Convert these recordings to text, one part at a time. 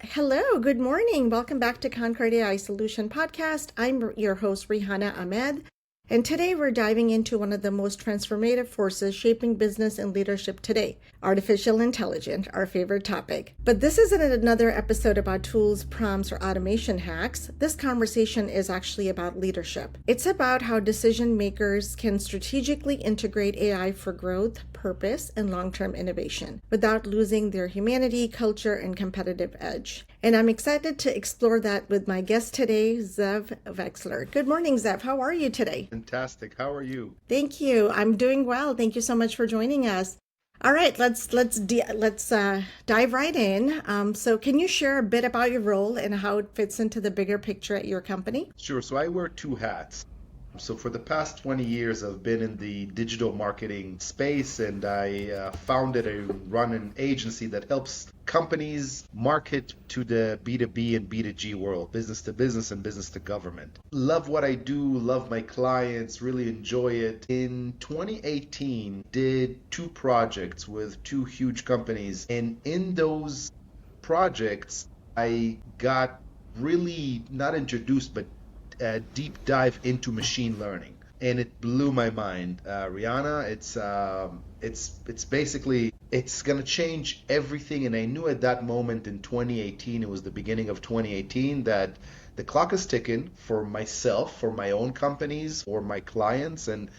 Hello, good morning. Welcome back to Concord AI Solution Podcast. I'm your host, Rihanna Ahmed. And today we're diving into one of the most transformative forces shaping business and leadership today, artificial intelligence, our favorite topic. But this isn't another episode about tools, prompts, or automation hacks. This conversation is actually about leadership. It's about how decision makers can strategically integrate AI for growth, purpose, and long-term innovation without losing their humanity, culture, and competitive edge. And I'm excited to explore that with my guest today, Zeev Wexler. Good morning, Zeev. How are you today? Fantastic. How are you? Thank you. I'm doing well. Thank you so much for joining us. All right, let's dive right in. So, can you share a bit about your role and how it fits into the bigger picture at your company? Sure. So I wear two hats. So for the past 20 years, I've been in the digital marketing space, and I founded and run an agency that helps companies market to the B2B and B2G world, business to business and business to government. Love what I do, love my clients, really enjoy it. In 2018, did two projects with two huge companies, and in those projects, I got really not introduced, but a deep dive into machine learning, and it blew my mind. Rihanna, it's basically it's gonna change everything. And I knew at that moment in 2018, it was the beginning of 2018, that the clock is ticking for myself, for my own companies, for my clients, and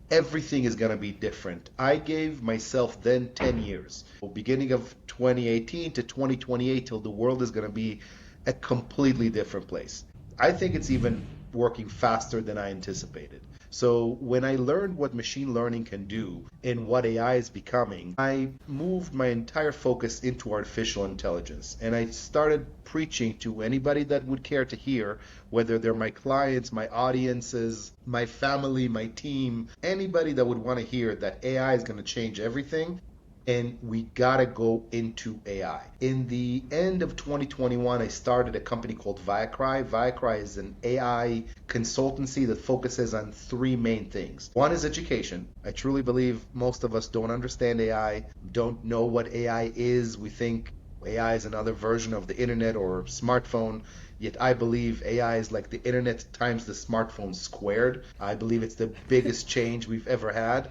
everything is gonna be different. I gave myself then 10 years, beginning of 2018 to 2028, till the world is gonna be a completely different place. I think it's even working faster than I anticipated. So when I learned what machine learning can do and what AI is becoming, I moved my entire focus into artificial intelligence. And I started preaching to anybody that would care to hear, whether they're my clients, my audiences, my family, my team, anybody that would want to hear that AI is going to change everything. And we gotta go into AI. In the end of 2021, I started a company called Viacry. Viacry is an AI consultancy that focuses on three main things. One is education. I truly believe most of us don't understand AI, don't know what AI is. We think AI is another version of the internet or smartphone. Yet I believe AI is like the internet times the smartphone squared. I believe it's the biggest change we've ever had.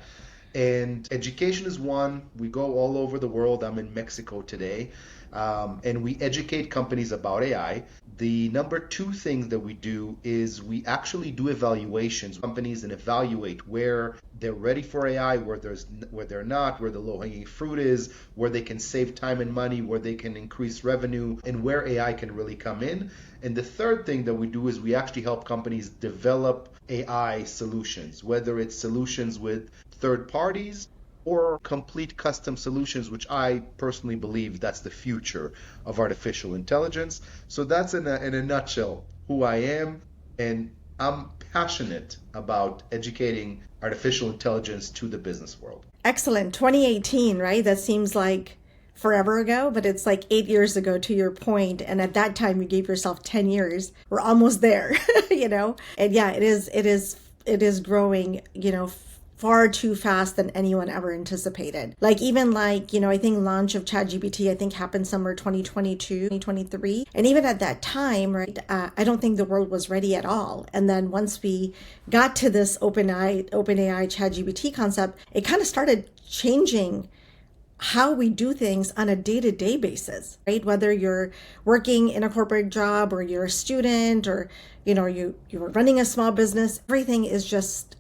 And education is one. We go all over the world. I'm in Mexico today, and we educate companies about AI. The number two thing that we do is we actually do evaluations, companies, and evaluate where they're ready for AI, where they're not, where the low-hanging fruit is, where they can save time and money, where they can increase revenue, and where AI can really come in. And the third thing that we do is we actually help companies develop AI solutions, whether it's solutions with third parties or complete custom solutions, which I personally believe that's the future of artificial intelligence. So that's in a nutshell who I am, and I'm passionate about educating artificial intelligence to the business world. Excellent. 2018, right? That seems like forever ago, but it's like 8 years ago to your point. And at that time, you gave yourself 10 years. We're almost there, And yeah, it is growing, far too fast than anyone ever anticipated. Like even I think launch of ChatGPT, I think happened somewhere 2022, 2023. And even at that time, right, I don't think the world was ready at all. And then once we got to this OpenAI ChatGPT concept, it kind of started changing how we do things on a day-to-day basis, right? Whether you're working in a corporate job or you're a student or you're running a small business, everything is just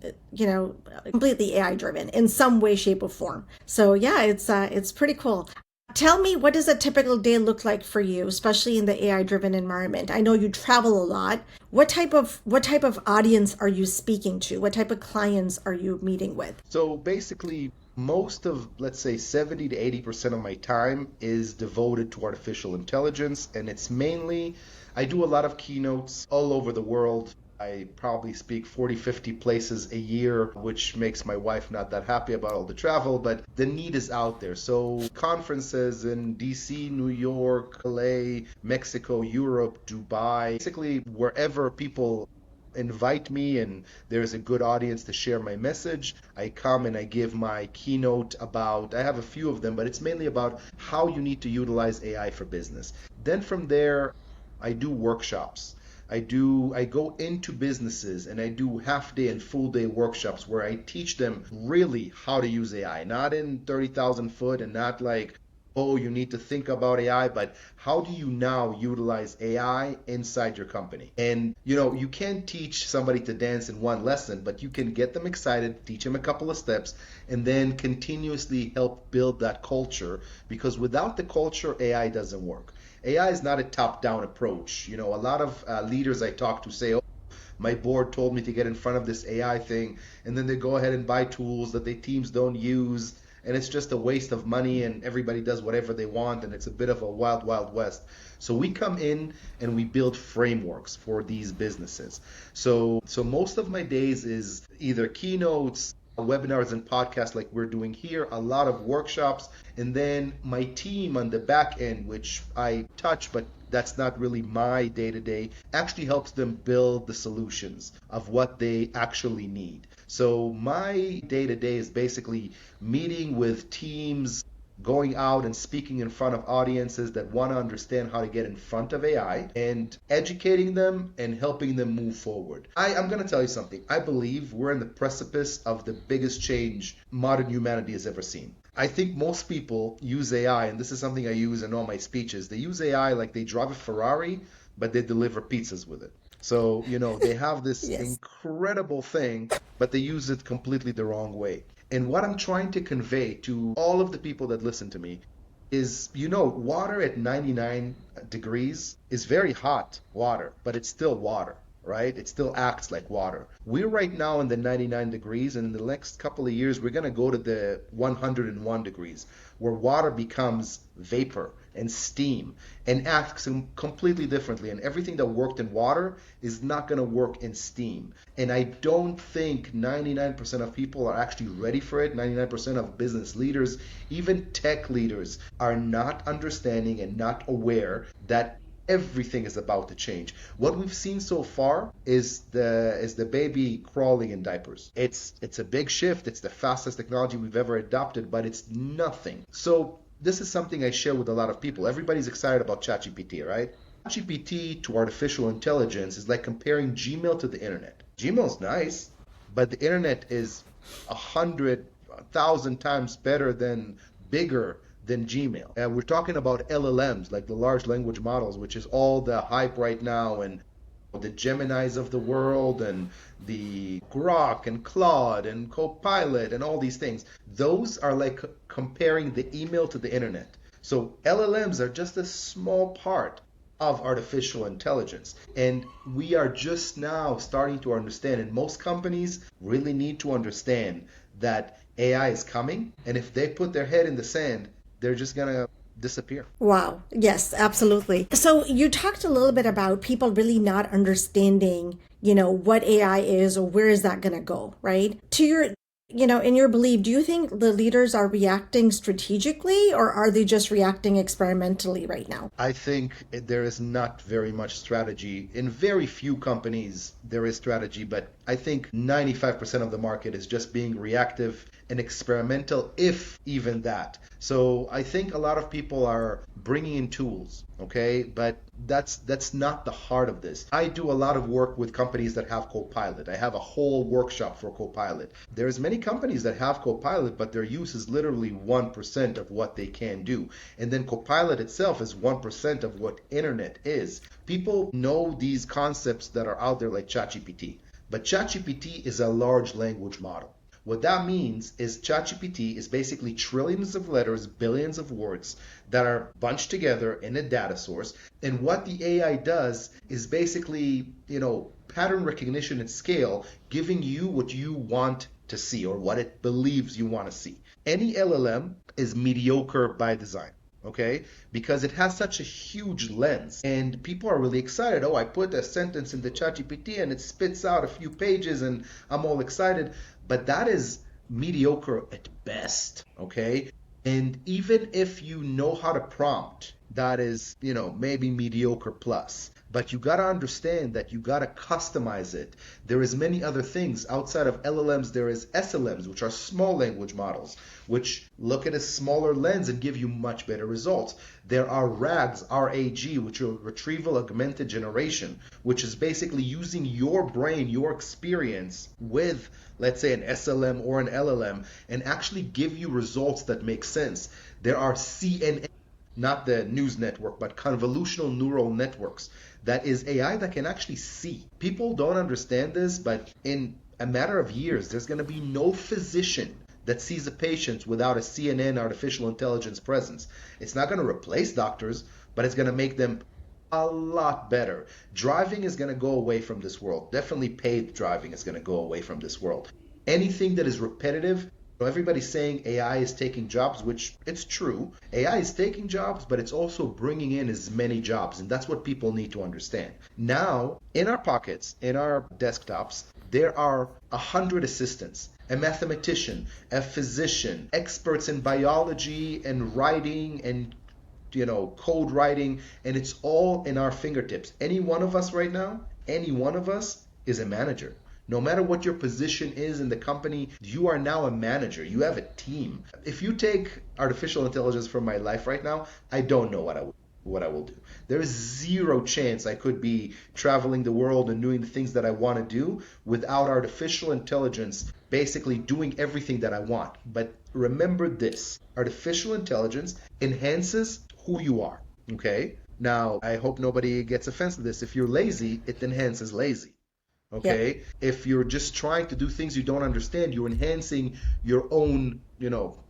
completely AI driven in some way, shape, or form. So yeah, it's pretty cool. Tell me, what does a typical day look like for you, especially in the AI driven environment? I know you travel a lot. What type of audience are you speaking to? What type of clients are you meeting with? So basically, most of, let's say, 70 to 80% of my time is devoted to artificial intelligence, and it's mainly, I do a lot of keynotes all over the world. I probably speak 40, 50 places a year, which makes my wife not that happy about all the travel, but the need is out there. So conferences in DC, New York, LA, Mexico, Europe, Dubai, basically wherever people invite me and there's a good audience to share my message, I come and I give my keynote about, I have a few of them, but it's mainly about how you need to utilize AI for business. Then from there, I do workshops. I go into businesses and I do half day and full day workshops where I teach them really how to use AI, not in 30,000 foot and not like, oh, you need to think about AI, but how do you now utilize AI inside your company? And you can't teach somebody to dance in one lesson, but you can get them excited, teach them a couple of steps, and then continuously help build that culture because without the culture, AI doesn't work. AI is not a top-down approach. A lot of leaders I talk to say, "Oh, my board told me to get in front of this AI thing," and then they go ahead and buy tools that their teams don't use, and it's just a waste of money, and everybody does whatever they want, and it's a bit of a wild, wild west. So we come in and we build frameworks for these businesses. So most of my days is either keynotes, webinars and podcasts like we're doing here, a lot of workshops, and then my team on the back end, which I touch, but that's not really my day to day, actually helps them build the solutions of what they actually need. So my day to day is basically meeting with teams, going out and speaking in front of audiences that want to understand how to get in front of AI and educating them and helping them move forward. I'm going to tell you something. I believe we're in the precipice of the biggest change modern humanity has ever seen. I think most people use AI, and this is something I use in all my speeches. They use AI like they drive a Ferrari, but they deliver pizzas with it. So, they have this Yes. incredible thing, but they use it completely the wrong way. And what I'm trying to convey to all of the people that listen to me is, water at 99 degrees is very hot water, but it's still water, right? It still acts like water. We're right now in the 99 degrees, and in the next couple of years, we're going to go to the 101 degrees, where water becomes vapor and steam and acts completely differently. And everything that worked in water is not going to work in steam. And I don't think 99% of people are actually ready for it. 99% of business leaders, even tech leaders, are not understanding and not aware that everything is about to change. What we've seen so far is the baby crawling in diapers. It's a big shift. It's the fastest technology we've ever adopted, but it's nothing. So this is something I share with a lot of people. Everybody's excited about ChatGPT, right? ChatGPT to artificial intelligence is like comparing Gmail to the internet. Gmail's nice, but the internet is 100,000 times better than bigger than Gmail. And we're talking about LLMs, like the large language models, which is all the hype right now, and the Geminis of the world, and the Grok and Claude and Copilot and all these things. Those are like comparing the email to the internet. So LLMs are just a small part of artificial intelligence. And we are just now starting to understand, and most companies really need to understand that AI is coming, and if they put their head in the sand, they're just gonna disappear. Wow. Yes, absolutely. So you talked a little bit about people really not understanding, what AI is or where is that going to go, right? To your, in your belief, do you think the leaders are reacting strategically or are they just reacting experimentally right now? I think there is not very much strategy. In very few companies, there is strategy, but I think 95% of the market is just being reactive and experimental, if even that. So I think a lot of people are bringing in tools, okay? But that's not the heart of this. I do a lot of work with companies that have Copilot. I have a whole workshop for Copilot. There's many companies that have Copilot, but their use is literally 1% of what they can do. And then Copilot itself is 1% of what internet is. People know these concepts that are out there like ChatGPT, but ChatGPT is a large language model. What that means is ChatGPT is basically trillions of letters, billions of words that are bunched together in a data source. And what the AI does is basically, pattern recognition at scale, giving you what you want to see or what it believes you want to see. Any LLM is mediocre by design. Okay, because it has such a huge lens, and people are really excited. Oh, I put a sentence in the ChatGPT and it spits out a few pages, and I'm all excited. But that is mediocre at best. Okay, and even if you know how to prompt, that is, maybe mediocre plus. But you got to understand that you got to customize it. There is many other things outside of LLMs. There is SLMs, which are small language models, which look at a smaller lens and give you much better results. There are RAGs, RAG, which are retrieval augmented generation, which is basically using your brain, your experience with, let's say, an SLM or an LLM, and actually give you results that make sense. There are CNN, not the news network, but convolutional neural networks. That is AI that can actually see. People don't understand this, but in a matter of years, there's going to be no physician that sees a patient without a CNN artificial intelligence presence. It's not going to replace doctors, but it's going to make them a lot better. Driving is going to go away from this world. Definitely paid driving is going to go away from this world. Anything that is repetitive, everybody's saying AI is taking jobs, which it's true. AI is taking jobs, but it's also bringing in as many jobs. And that's what people need to understand. Now, in our pockets, in our desktops, there are 100 assistants, a mathematician, a physician, experts in biology and writing and code writing, and it's all in our fingertips. Any one of us right now, any one of us is a manager. No matter what your position is in the company, you are now a manager. You have a team. If you take artificial intelligence from my life right now, I don't know what I will do. There is zero chance I could be traveling the world and doing the things that I want to do without artificial intelligence basically doing everything that I want. But remember this, artificial intelligence enhances who you are, okay? Now, I hope nobody gets offense to this. If you're lazy, it enhances lazy. Yep. Okay, if you're just trying to do things you don't understand, you're enhancing your own,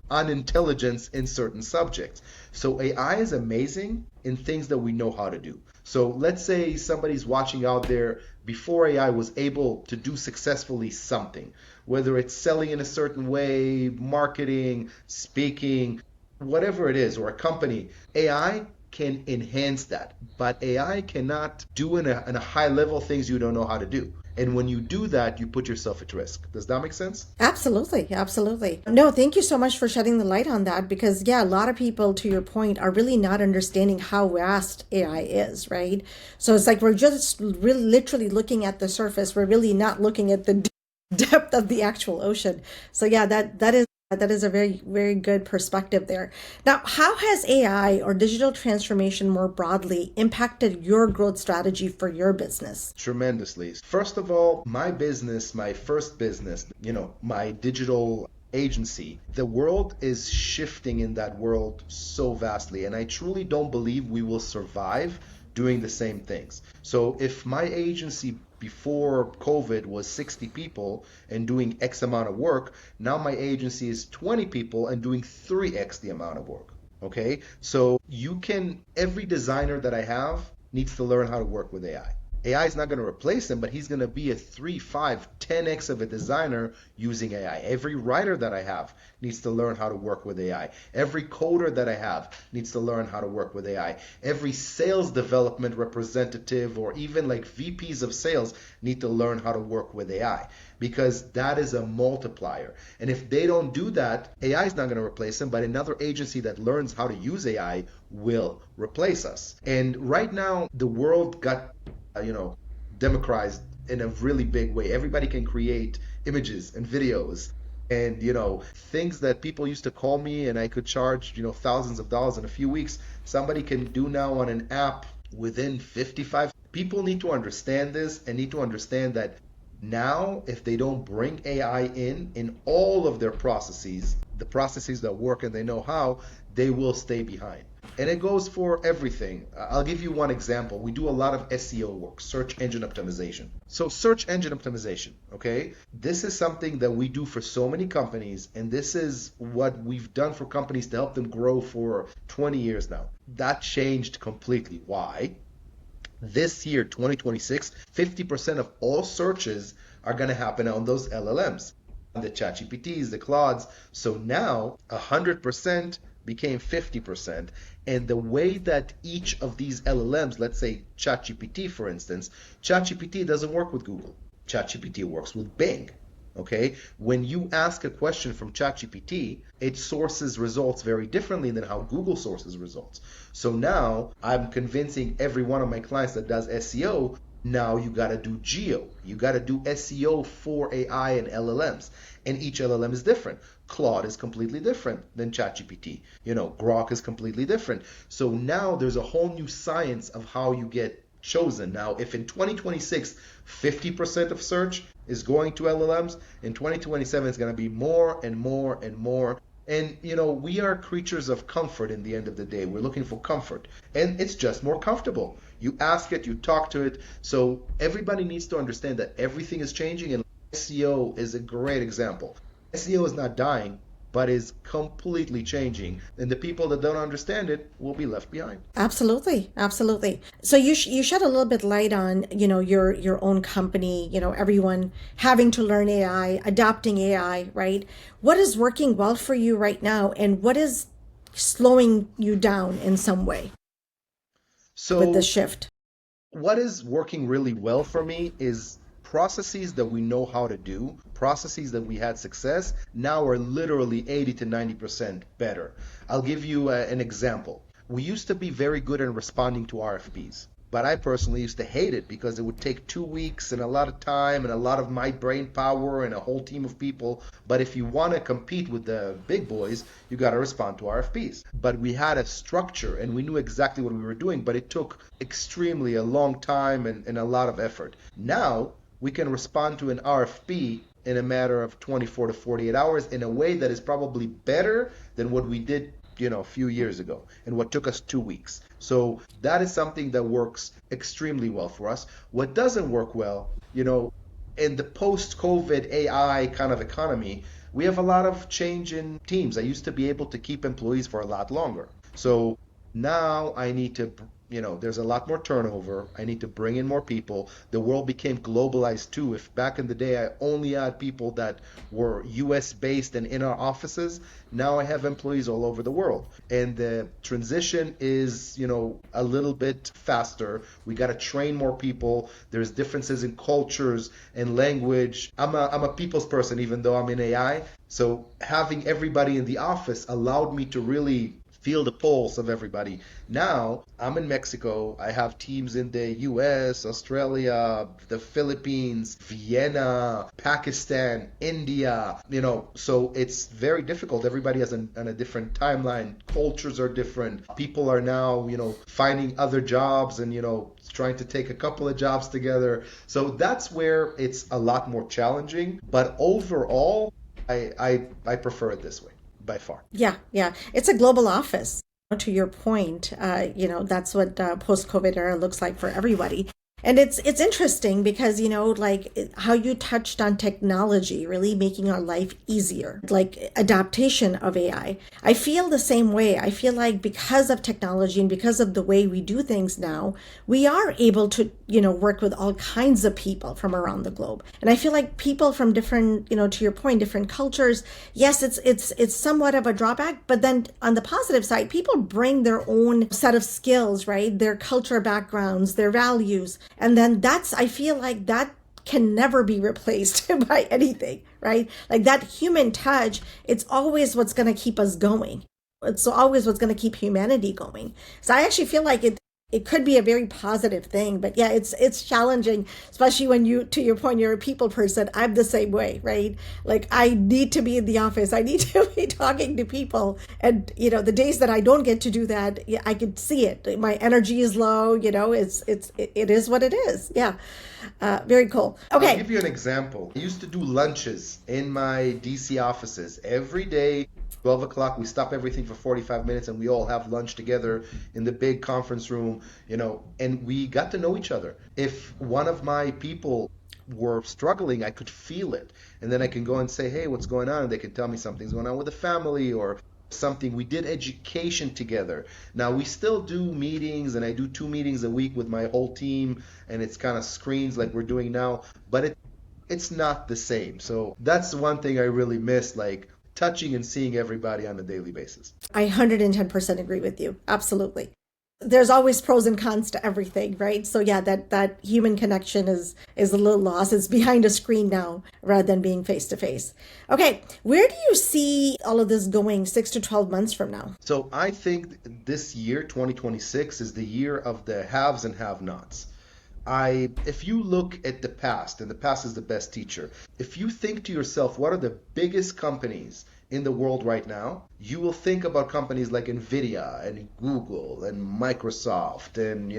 unintelligence in certain subjects. So AI is amazing in things that we know how to do. So let's say somebody's watching out there, before AI was able to do successfully something, whether it's selling in a certain way, marketing, speaking, whatever it is, or a company, AI can enhance that. But AI cannot do in a high level things you don't know how to do. And when you do that, you put yourself at risk. Does that make sense? Absolutely, absolutely. No, thank you so much for shedding the light on that because, yeah, a lot of people, to your point, are really not understanding how vast AI is, right? So it's like we're just really literally looking at the surface. We're really not looking at the depth of the actual ocean. So yeah, that is a very, very good perspective there. Now, how has AI or digital transformation more broadly impacted your growth strategy for your business? Tremendously. First of all, my business, my first business, my digital agency, the world is shifting in that world so vastly. And I truly don't believe we will survive doing the same things. So if my agency before COVID was 60 people and doing X amount of work, now my agency is 20 people and doing 3X the amount of work. Okay, so every designer that I have needs to learn how to work with AI. AI is not going to replace him, but he's going to be a 3, 5, 10x of a designer using AI. Every writer that I have needs to learn how to work with AI. Every coder that I have needs to learn how to work with AI. Every sales development representative or even like VPs of sales need to learn how to work with AI because that is a multiplier. And if they don't do that, AI is not going to replace them, but another agency that learns how to use AI will replace us. And right now, the world got democratized in a really big way. Everybody can create images and videos and things that people used to call me and I could charge thousands of dollars in a few weeks. Somebody can do now on an app within 55. People need to understand this and need to understand that now if they don't bring AI in all of their processes, the processes that work and they know how, they will stay behind. And it goes for everything. I'll give you one example. We do a lot of SEO work, search engine optimization. So search engine optimization, okay? This is something that we do for so many companies, and this is what we've done for companies to help them grow for 20 years now. That changed completely. Why? This year, 2026, 50% of all searches are going to happen on those LLMs, the ChatGPTs, the Claudes. So now 100% became 50%. And the way that each of these LLMs, let's say ChatGPT for instance, ChatGPT doesn't work with Google. ChatGPT works with Bing. Okay, when you ask a question from ChatGPT, it sources results very differently than how Google sources results. So now I'm convincing every one of my clients that does SEO, now you got to do geo. You got to do SEO for AI and LLMs. And each LLM is different. Claude is completely different than ChatGPT. Grok is completely different. So now there's a whole new science of how you get chosen. Now, if in 2026, 50% of search is going to LLMs, in 2027, it's going to be more and more and more. And, we are creatures of comfort in the end of the day. We're looking for comfort. And it's just more comfortable. You ask it, you talk to it. So everybody needs to understand that everything is changing, and SEO is a great example. SEO is not dying, but is completely changing. And the people that don't understand it will be left behind. Absolutely, absolutely. So you shed a little bit light on, your own company, everyone having to learn AI, adopting AI, right? What is working well for you right now, and what is slowing you down in some way with this So shift? what is working really well for me is processes that we know how to do, processes that we had success, now are literally 80 to 90% better. I'll give you an example. We used to be very good at responding to RFPs, but I personally used to hate it because it would take 2 weeks and a lot of time and a lot of my brain power and a whole team of people. But if you want to compete with the big boys, you got to respond to RFPs. But we had a structure and we knew exactly what we were doing, but it took extremely a long time and a lot of effort. Now we can respond to an RFP in a matter of 24 to 48 hours in a way that is probably better than what we did a few years ago and what took us 2 weeks. So that is something that works extremely well for us. What doesn't work well, in the post-COVID AI kind of economy, we have a lot of change in teams. I used to be able to keep employees for a lot longer. So now I need to, there's a lot more turnover. I need to bring in more people. The world became globalized too. If back in the day I only had people that were US based and in our offices, now I have employees all over the world. And the transition is, a little bit faster. We got to train more people. There's differences in cultures and language. I'm a people's person, even though I'm in AI. So having everybody in the office allowed me to really feel the pulse of everybody. Now I'm in Mexico. I have teams in the US, Australia, the Philippines, Vienna, Pakistan, India, so it's very difficult. Everybody has a different timeline. Cultures are different. People are now, finding other jobs and, trying to take a couple of jobs together. So that's where it's a lot more challenging. But overall, I prefer it this way by far. Yeah, yeah. It's a global office. To your point, that's what post-COVID era looks like for everybody. And it's interesting because, like how you touched on technology really making our life easier, like adaptation of AI. I feel the same way. I feel like because of technology and because of the way we do things now, we are able to, work with all kinds of people from around the globe. And I feel like people from different, to your point, different cultures, yes, it's somewhat of a drawback, but then on the positive side, people bring their own set of skills, right? Their culture backgrounds, their values. And then I feel like that can never be replaced by anything, right? Like that human touch, it's always what's going to keep us going. It's always what's going to keep humanity going. So I actually feel like it could be a very positive thing, but yeah, it's challenging, especially when to your point, you're a people person. I'm the same way, right? Like I need to be in the office. I need to be talking to people. And, the days that I don't get to do that, yeah, I can see it. My energy is low, it is what it is. Yeah. Very cool. I'll Okay. give you an example. I used to do lunches in my DC offices every day. 12 o'clock, we stop everything for 45 minutes and we all have lunch together in the big conference room, and we got to know each other. If one of my people were struggling, I could feel it. And then I can go and say, hey, what's going on? And they can tell me something's going on with the family or something. We did education together. Now we still do meetings and I do 2 meetings a week with my whole team and it's kind of screens like we're doing now, but it's not the same. So that's one thing I really miss, like touching and seeing everybody on a daily basis. I 110% agree with you. Absolutely. there's always pros and cons to everything, right? So yeah, that human connection is a little lost. It's behind a screen now rather than being face to face. Okay, where do you see all of this going 6 to 12 months from now? So I think this year, 2026, is the year of the haves and have-nots. If you look at the past, and the past is the best teacher, if you think to yourself, what are the biggest companies in the world right now, you will think about companies like Nvidia and Google and Microsoft and,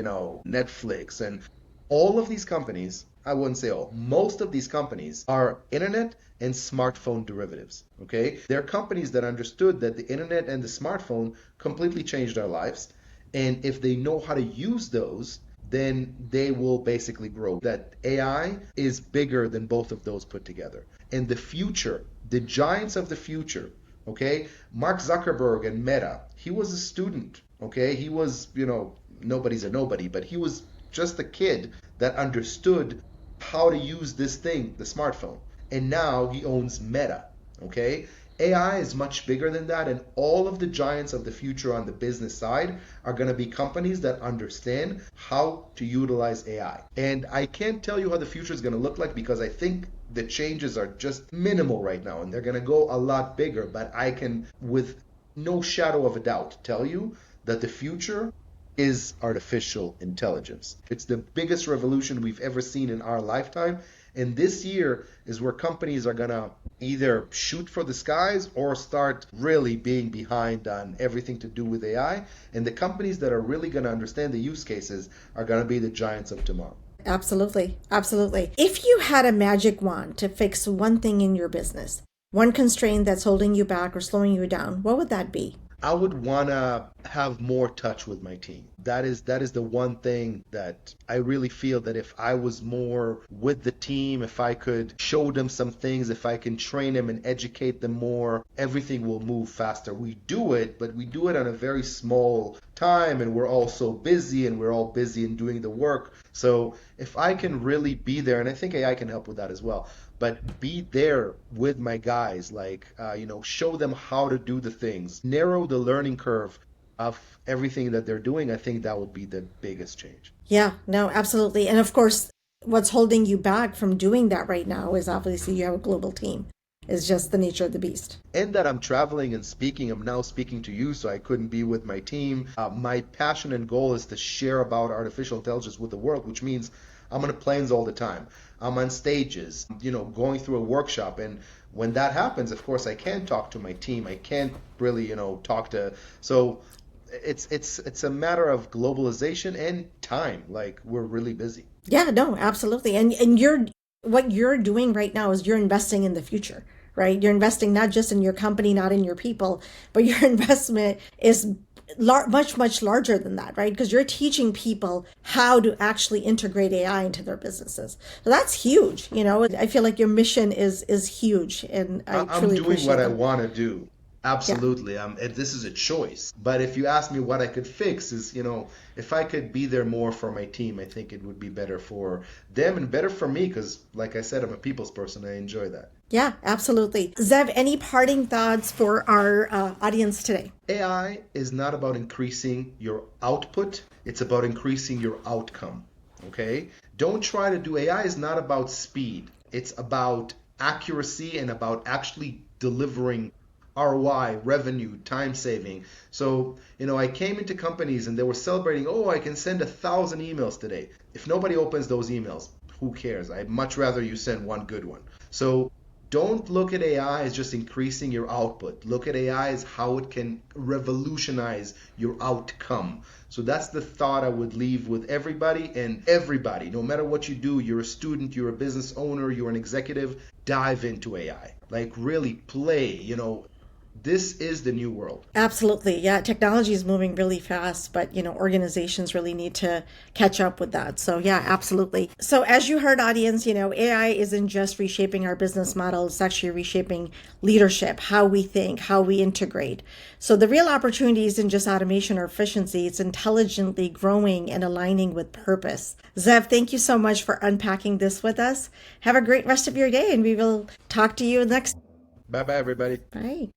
Netflix and all of these companies. I wouldn't say all, most of these companies are internet and smartphone derivatives. Okay? They're companies that understood that the internet and the smartphone completely changed our lives. And if they know how to use those, then they will basically grow. That AI is bigger than both of those put together. And the future, the giants of the future, okay? Mark Zuckerberg and Meta, he was a student, okay? He was, nobody's a nobody, but he was just a kid that understood how to use this thing, the smartphone. And now he owns Meta, okay? AI is much bigger than that, and all of the giants of the future on the business side are going to be companies that understand how to utilize AI. And I can't tell you how the future is going to look like because I think the changes are just minimal right now, and they're going to go a lot bigger. But I can, with no shadow of a doubt, tell you that the future is artificial intelligence. It's the biggest revolution we've ever seen in our lifetime. And this year is where companies are going to either shoot for the skies or start really being behind on everything to do with AI. And the companies that are really going to understand the use cases are going to be the giants of tomorrow. Absolutely. Absolutely. If you had a magic wand to fix one thing in your business, one constraint that's holding you back or slowing you down, what would that be? I would want to have more touch with my team. That is the one thing that I really feel that if I was more with the team, if I could show them some things, if I can train them and educate them more, everything will move faster. We do it, but we do it on a very small time and we're all so busy and we're all busy in doing the work. So if I can really be there, and I think AI can help with that as well, but be there with my guys, like, show them how to do the things, narrow the learning curve of everything that they're doing. I think that would be the biggest change. Yeah, no, absolutely. And of course, what's holding you back from doing that right now is obviously you have a global team. It's just the nature of the beast. And that I'm traveling and speaking. I'm now speaking to you, so I couldn't be with my team. My passion and goal is to share about artificial intelligence with the world, which means I'm on planes all the time. I'm on stages, going through a workshop. And when that happens, of course, I can't talk to my team. I can't really, talk to. So it's a matter of globalization and time. Like we're really busy. Yeah, no, absolutely. And you're what you're doing right now is you're investing in the future, right? You're investing not just in your company, not in your people, but your investment is much larger than that, right? Because you're teaching people how to actually integrate AI into their businesses. So that's huge. I feel like your mission is huge, and I I'm truly doing what appreciate I that. want to do. Yeah. Absolutely. This is a choice. But if you ask me what I could fix is, if I could be there more for my team, I think it would be better for them and better for me because, like I said, I'm a people's person. I enjoy that. Yeah, absolutely. Zev, any parting thoughts for our audience today? AI is not about increasing your output, it's about increasing your outcome. Okay? Don't try to do AI is not about speed. It's about accuracy and about actually delivering ROI, revenue, time saving. So, I came into companies and they were celebrating, oh, I can send 1,000 emails today. If nobody opens those emails, who cares? I'd much rather you send one good one. So don't look at AI as just increasing your output. Look at AI as how it can revolutionize your outcome. So that's the thought I would leave with everybody, and everybody, no matter what you do, you're a student, you're a business owner, you're an executive, dive into AI. Like really play, this is the new world. Absolutely. Yeah, technology is moving really fast, but organizations really need to catch up with that. So, yeah, absolutely. So, as you heard, audience, AI isn't just reshaping our business model, it's actually reshaping leadership, how we think, how we integrate. So, the real opportunity isn't just automation or efficiency, it's intelligently growing and aligning with purpose. Zev, thank you so much for unpacking this with us. Have a great rest of your day, and we will talk to you next. Bye bye, everybody. Bye.